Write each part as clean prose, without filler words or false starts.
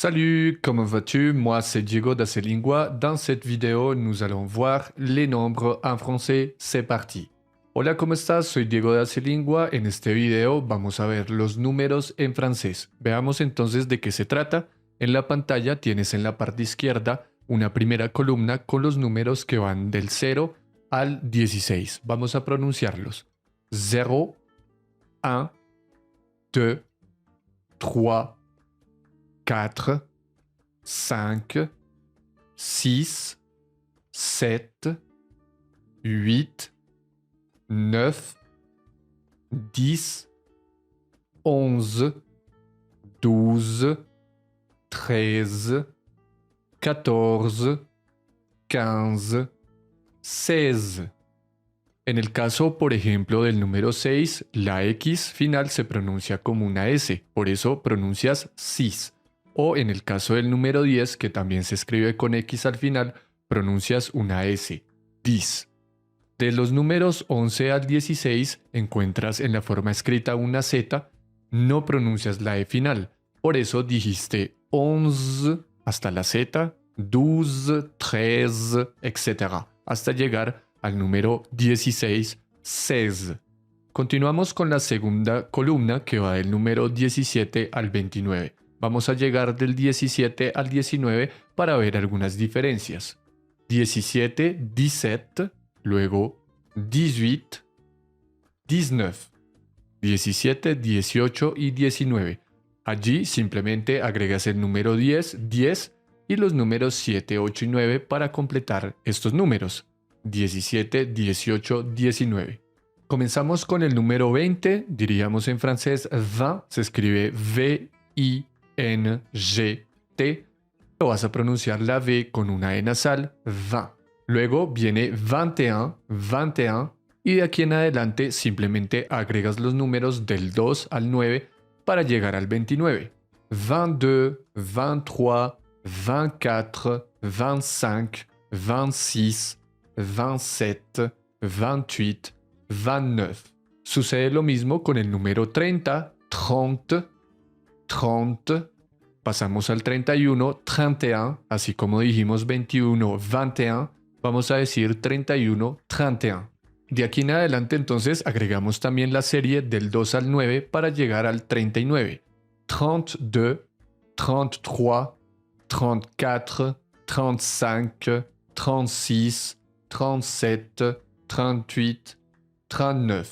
Salut, comment vas-tu? Moi, c'est Diego d'Acelingua. Dans cette vidéo, nous allons voir les nombres en français. C'est parti. Hola, ¿cómo estás? Soy Diego de Acelingua. En este video vamos a ver los números en francés. Veamos entonces de qué se trata. En la pantalla tienes en la parte izquierda una primera columna con los números que van del 0 al 16. Vamos a pronunciarlos. 0, 1, 2, 3, 4, 5, 6, 7, 8, 9, 10, 11, 12, 13, 14, 15, 16. En el caso, por ejemplo, del número 6, la X final se pronuncia como una S, por eso pronuncias 6. O en el caso del número 10, que también se escribe con X al final, pronuncias una S, 10. De los números 11 al 16 encuentras en la forma escrita una Z, no pronuncias la E final. Por eso dijiste 11 hasta la Z, 12, 13, etc. hasta llegar al número 16, 16. Continuamos con la segunda columna que va del número 17 al 29. Vamos a llegar del 17 al 19 para ver algunas diferencias. 17, 17, luego 18, 19. 17, 18 y 19. Allí simplemente agregas el número 10, 10 y los números 7, 8 y 9 para completar estos números. 17, 18, 19. Comenzamos con el número 20, diríamos en francés 20, se escribe V-I-N-G-T. Lo vas a pronunciar la V con una E nasal, 20. Luego viene 21, 21 y de aquí en adelante simplemente agregas los números del 2 al 9 para llegar al 29. 22, 23, 24, 25, 26, 27, 28, 29. Sucede lo mismo con el número 30, 30, 30. Pasamos al 31, 31, así como dijimos 21, 21, vamos a decir 31, 31. De aquí en adelante entonces agregamos también la serie del 2 al 9 para llegar al 39. 32, 33, 34, 35, 36, 37, 38, 39.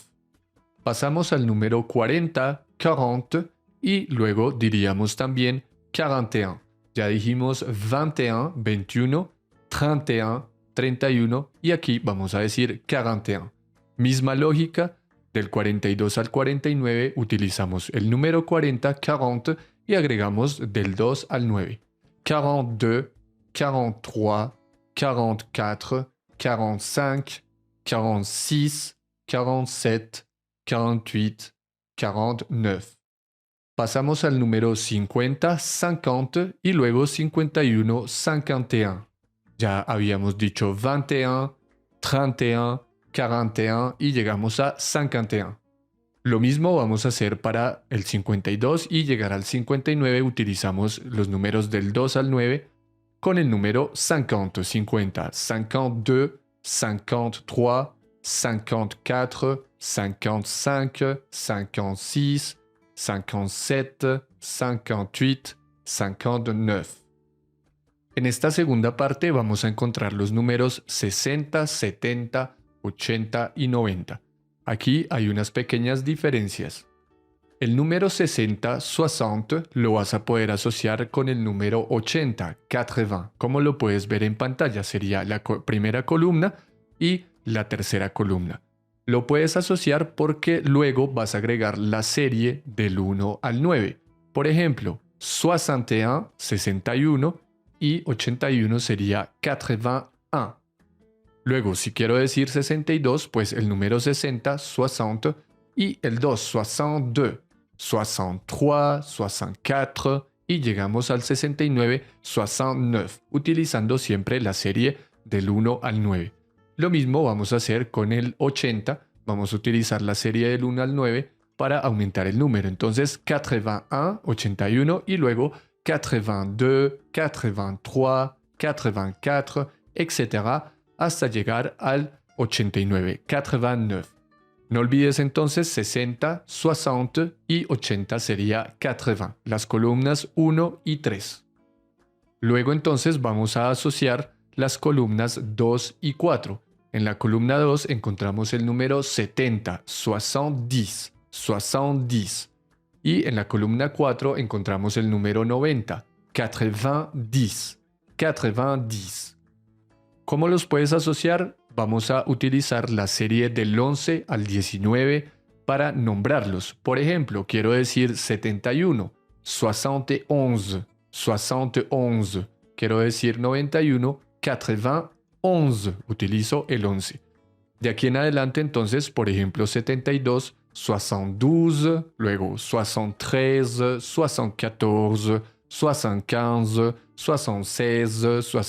Pasamos al número 40, 40 y luego diríamos también 41. Ya dijimos 21, 21, 31, 31 y aquí vamos a decir 41. Misma lógica, del 42 al 49 utilizamos el número 40, 40 y agregamos del 2 al 9. 42, 43, 44, 45, 46, 47, 48, 49. Pasamos al número 50, 50 y luego 51, 51. Ya habíamos dicho 21, 31, 41 y llegamos a 51. Lo mismo vamos a hacer para el 52 y llegar al 59 utilizamos los números del 2 al 9 con el número 50, 50, 52, 53, 54, 55, 56, 57, 58, 59. En esta segunda parte vamos a encontrar los números 60, 70, 80 y 90. Aquí hay unas pequeñas diferencias. El número 60, 60, lo vas a poder asociar con el número 80, 80. Como lo puedes ver en pantalla, sería la primera columna y la tercera columna. Lo puedes asociar porque luego vas a agregar la serie del 1 al 9. Por ejemplo, 61, 61 y 81 sería 81. Luego, si quiero decir 62, pues el número 60, 60 y el 2, 62, 63, 64 y llegamos al 69, 69, utilizando siempre la serie del 1 al 9. Lo mismo vamos a hacer con el 80, vamos a utilizar la serie del 1 al 9 para aumentar el número. Entonces 81, 81 y luego 82, 83, 84, etc. hasta llegar al 89, 89. No olvides entonces 60, 60 y 80 sería 80, las columnas 1 y 3. Luego entonces vamos a asociar las columnas 2 y 4. En la columna 2 encontramos el número 70, 70, 70. Y en la columna 4 encontramos el número 90, 90, 90. ¿Cómo los puedes asociar? Vamos a utilizar la serie del 11 al 19 para nombrarlos. Por ejemplo, quiero decir 71, 71, 71. Quiero decir 91, 91. Utilizo el 11. De aquí en adelante, entonces, por ejemplo, 72, 72, luego 73, 74, 75, 76,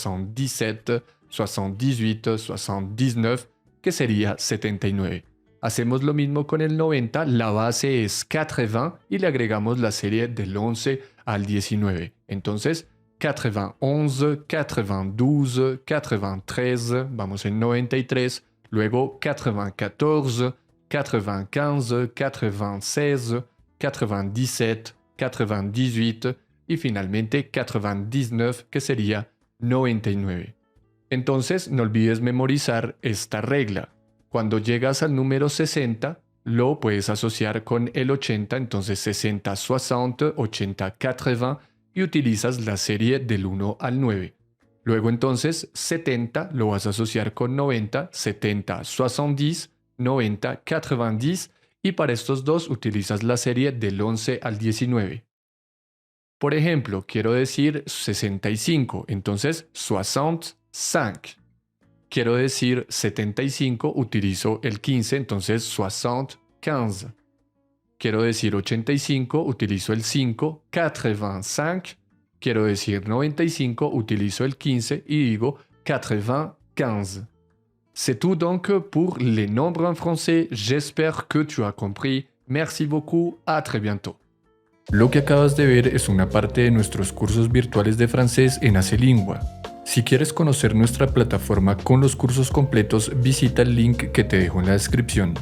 77, 78, 79, que sería 79. Hacemos lo mismo con el 90, la base es 80 y le agregamos la serie del 11 al 19. Entonces, 91, 92, 93, vamos en 93, luego 94, 95, 96, 97, 98 y finalmente 99, que sería 99. Entonces, no olvides memorizar esta regla. Cuando llegas al número 60, lo puedes asociar con el 80, entonces 60, 60, 80, 80, y utilizas la serie del 1 al 9. Luego entonces 70 lo vas a asociar con 90, 70, 70, 90, 90, y para estos dos utilizas la serie del 11 al 19. Por ejemplo, quiero decir 65, entonces 65. Quiero decir 75, utilizo el 15, entonces 75. Quiero decir 85, utilizo el 5, 85. Quiero decir 95, utilizo el 15 y digo 95. C'est tout donc pour les nombres en français. J'espère que tu as compris. Merci beaucoup. À très bientôt. Lo que acabas de ver es una parte de nuestros cursos virtuales de francés en Acelingua. Si quieres conocer nuestra plataforma con los cursos completos, visita el link que te dejo en la descripción.